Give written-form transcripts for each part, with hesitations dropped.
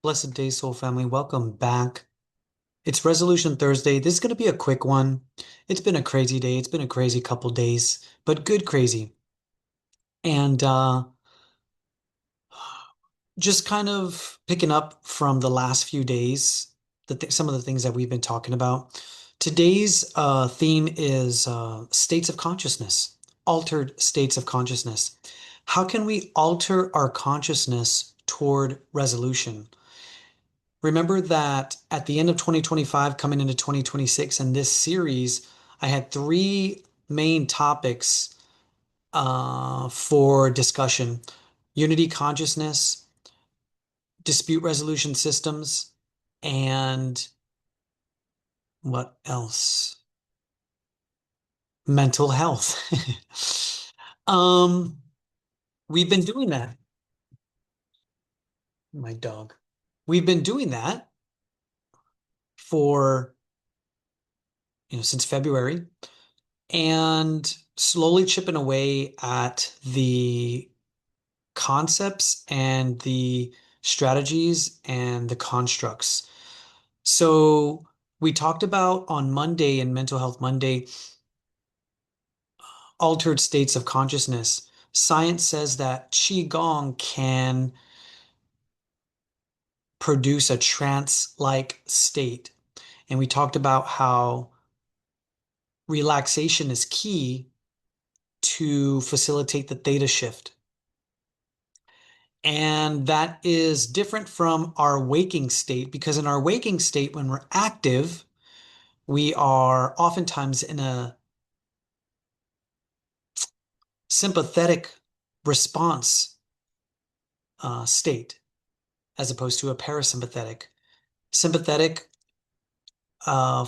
Blessed day, soul family. Welcome back. It's Resolution Thursday. This is going to be a quick one. It's been a crazy day. It's been a crazy couple days, but good crazy. And just kind of picking up from the last few days, some of the things that we've been talking about. Today's theme is states of consciousness, altered states of consciousness. How can we alter our consciousness toward resolution? Remember that at the end of 2025, coming into 2026, in this series, I had three main topics for discussion: unity consciousness, dispute resolution systems, and what else? Mental health. Um, we've been doing that. My dog. We've been doing that for, since February, and slowly chipping away at the concepts and the strategies and the constructs. So we talked about on Monday in Mental Health Monday, altered states of consciousness. Science says that Qigong can produce a trance-like state. And we talked about how relaxation is key to facilitate the theta shift. And that is different from our waking state because in our waking state, when we're active, we are oftentimes in a sympathetic response state as opposed to a parasympathetic. Sympathetic uh,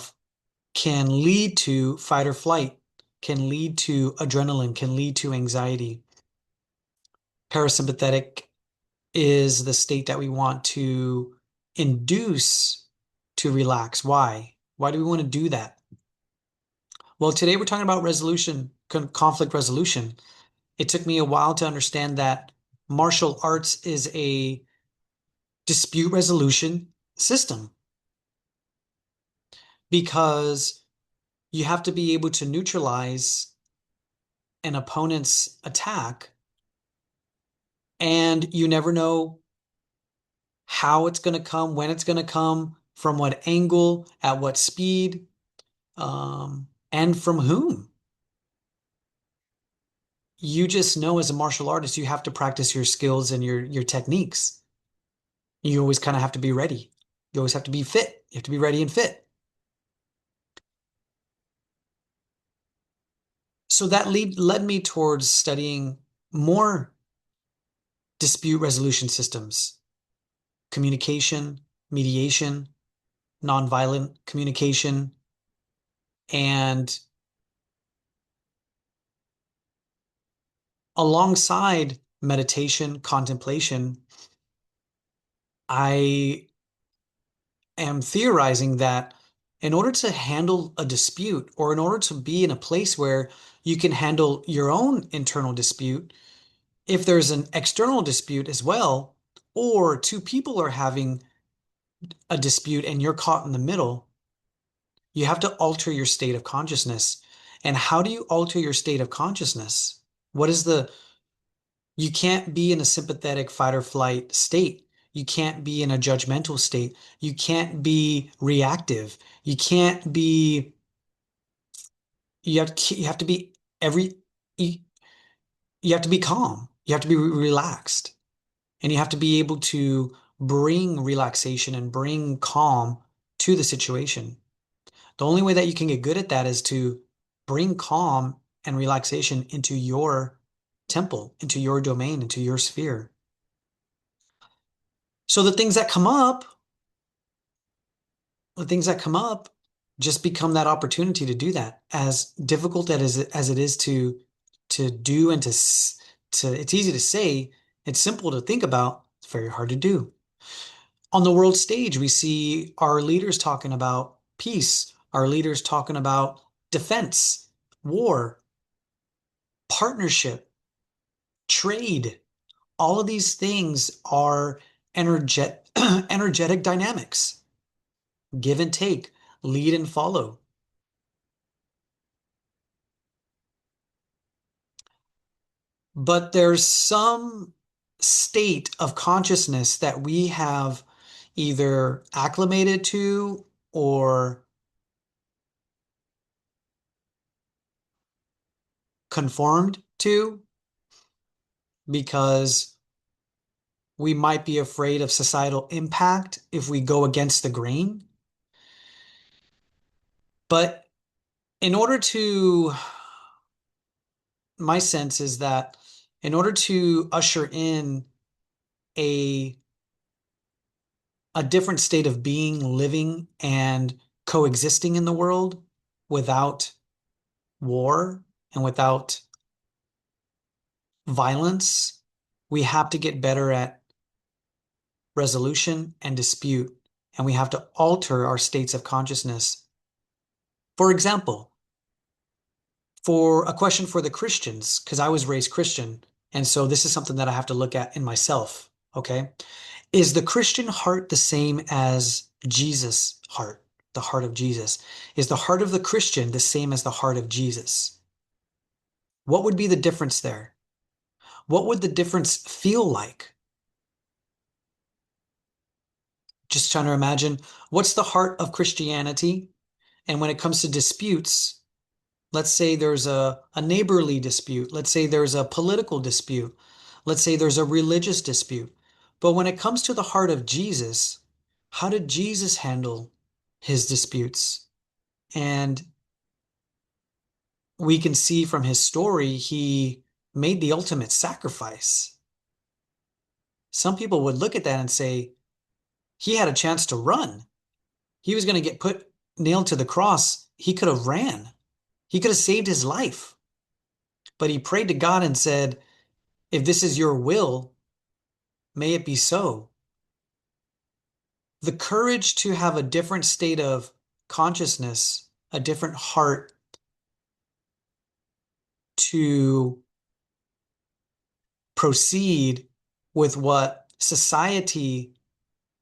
can lead to fight or flight, can lead to adrenaline, can lead to anxiety. Parasympathetic is the state that we want to induce to relax. Why? Why do we want to do that? Well, today we're talking about resolution, conflict resolution. It took me a while to understand that martial arts is a dispute resolution system because you have to be able to neutralize an opponent's attack, and you never know how it's going to come, when it's going to come, from what angle, at what speed, and from whom. You just know as a martial artist, you have to practice your skills and your techniques. You always kind of have to be ready. You always have to be fit. You have to be ready and fit. So that led me towards studying more dispute resolution systems, communication, mediation, nonviolent communication, and alongside meditation, contemplation, I am theorizing that in order to handle a dispute or in order to be in a place where you can handle your own internal dispute, if there's an external dispute as well, or two people are having a dispute and you're caught in the middle, you have to alter your state of consciousness. And how do you alter your state of consciousness? What is the, you can't be in a sympathetic fight or flight state. You can't be in a judgmental state. You can't be reactive. You can't be, you have to be every, you, you have to be calm. You have to be relaxed. And you have to be able to bring relaxation and bring calm to the situation. The only way that you can get good at that is to bring calm and relaxation into your temple, into your domain, into your sphere. So the things that come up just become that opportunity to do that. As difficult as it is to do and to it's easy to say, it's simple to think about, it's very hard to do. On the world stage, we see our leaders talking about peace, our leaders talking about defense, war, partnership, trade. All of these things are energetic energetic dynamics, give and take, lead and follow. But there's some state of consciousness that we have either acclimated to or conformed to because we might be afraid of societal impact if we go against the grain. But in order to, my sense is that in order to usher in a a different state of being, living, and coexisting in the world without war and without violence, we have to get better at resolution and dispute, and we have to alter our states of consciousness. For example, for a question for the Christians, because I was raised Christian, and so this is something that I have to look at in myself, okay? Is the Christian heart the same as Jesus' heart, the heart of Jesus? Is the heart of the Christian the same as the heart of Jesus? What would be the difference there? What would the difference feel like? Just trying to imagine what's the heart of Christianity? And when it comes to disputes, let's say there's a neighborly dispute. Let's say there's a political dispute. Let's say there's a religious dispute. But when it comes to the heart of Jesus, how did Jesus handle his disputes? And we can see from his story, he made the ultimate sacrifice. Some people would look at that and say, he had a chance to run. He was going to get put nailed to the cross. He could have ran. He could have saved his life. But he prayed to God and said, if this is your will, may it be so. The courage to have a different state of consciousness, a different heart to proceed with what society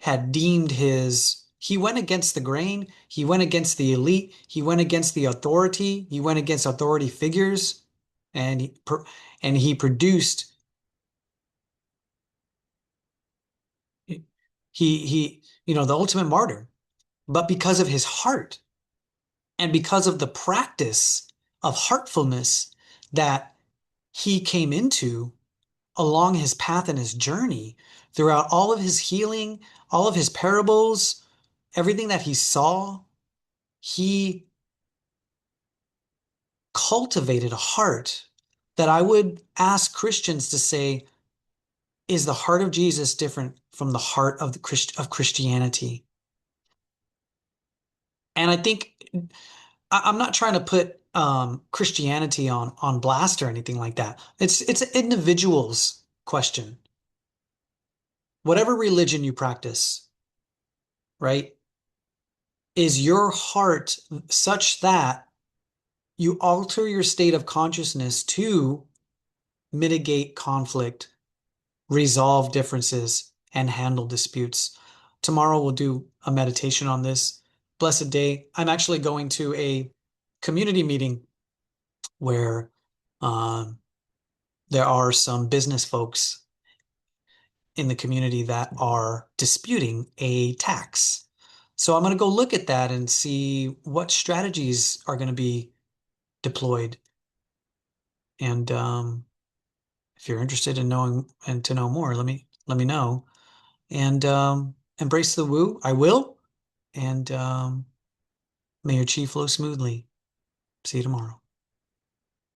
had deemed he went against the grain, he went against the elite, he went against the authority, he went against authority figures, and he produced the ultimate martyr. But because of his heart and because of the practice of heartfulness that he came into along his path and his journey throughout all of his healing, all of his parables, everything that he saw, he cultivated a heart that I would ask Christians to say, is the heart of Jesus different from the heart of of Christianity? And I think I'm not trying to put Christianity on blast or anything like that. It's an individual's question. Whatever religion you practice, right? Is your heart such that you alter your state of consciousness to mitigate conflict, resolve differences, and handle disputes? Tomorrow we'll do a meditation on this. Blessed day. I'm actually going to a community meeting where um, there are some business folks in the community that are disputing a tax. So I'm going to go look at that and see what strategies are going to be deployed. And if you're interested in knowing and to know more, let me know. And embrace the woo. I will. And may your chi flow smoothly. See you tomorrow.